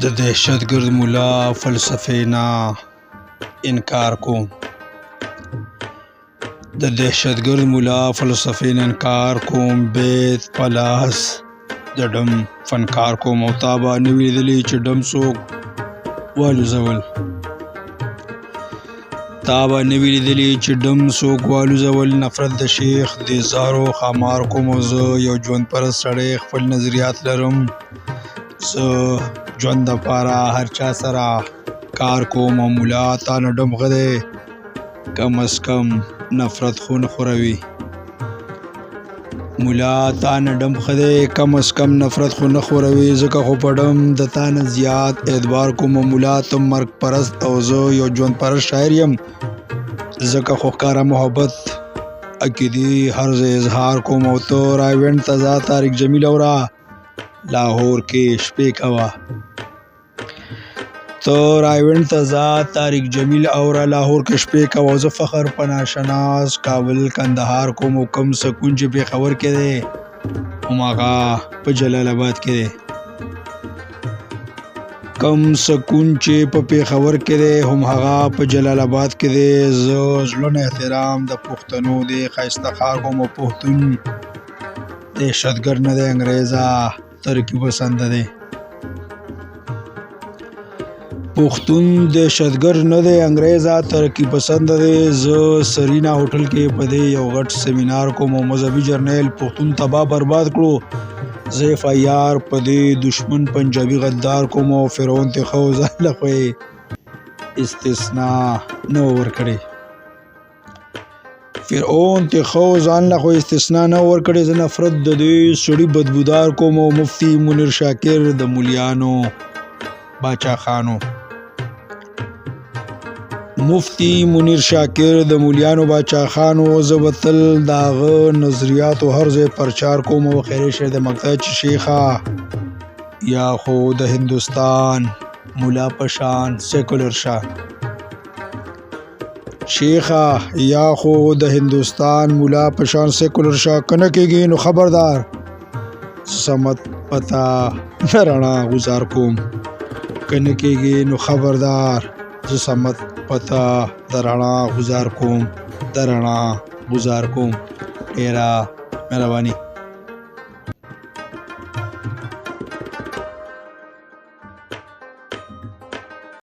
د دهشتګرد ملا فلسفې نه انکار کوم. د دهشتګرد ملا فلسفې نه انکار کوم، بیت پلاس د ډم فنکار کوم. او تا به نه وي لیدلي چې ډم څوک والوزول، تا به نه وي لیدلي چې ډم څوک والوزول. نفرت د شیخ د زارو خامار کوم. او زه یو ژوند پرست سړی خپل نظریات لرم. زه ژوند دپاره هر چا سره کار کوم. او ملا تا نه ډم ښه دی، کم از کم نفرت خو نه خوروي. ملا تا نه ډم ښه دی، کم از کم نفرت خو نه خوروي. ځکه خو په ډم د تا نه زیات اعتبار کوم. ملا ته مرګ پرست او زه یو ژوند پرست شاعر یم. ځکه خو ښکاره محبت عقیدې هر ځای اظهار کوم. او ته رایوینډ ته ځه طارق جمیل اورا، لاهور کې شپې کوه. ته رایوینډ ته ځه طارق جمیل اورا، لاهور کې شپې کوه. زه فخر په ناشناس کابل کندهار کوم. او کم سکون چې پېښور کې دی هماغه په جلال آباد کې دی. کم سکون چې په پېښور کې دی هماغه په جلال آباد کې دی. زه زړه احترام د پښتنو دی ښایسته ښار کوم. او پښتون دهشتګرد نه دی، انګریزه ترقي پسند دی. پښتون دهشتګرد نه دی، انګریزه ترقي پسند دی. زه سرینا هوټل کې په دې یو غټ سیمینار کوم. او مذهبي جرنیل پښتون تباه برباد کړو. زه اف آی آر په دې دشمن پنجابي غدار کوم. او فرعون ته خو ځان له خو استثناء نه ورکړي. فرعون ته خو ځان له خو استثناء نه ورکړي. زه نفرت د دې سړي بدبودار کوم. او مفتی منیر شاکر د مولیانو باچا خانو، مفتی منیر شاکر د مولیانو باچا خانو. زه به تل د هغه نظریاتو هر ځای پرچار کوم. او خیری شه د مقصد چې شیخه یا خو د هندوستان مولا پشان سیکولر شه، شیخه یا خو د هندوستان مولا پشان سیکولر شه. کنه کېږي نو خبردار سمت پتا رڼا گزار کوم. کنه کېږي نو خبردار زه سمت پتا د رڼا گزار کوم، د رڼا گزار کوم. ډېره مهرباني.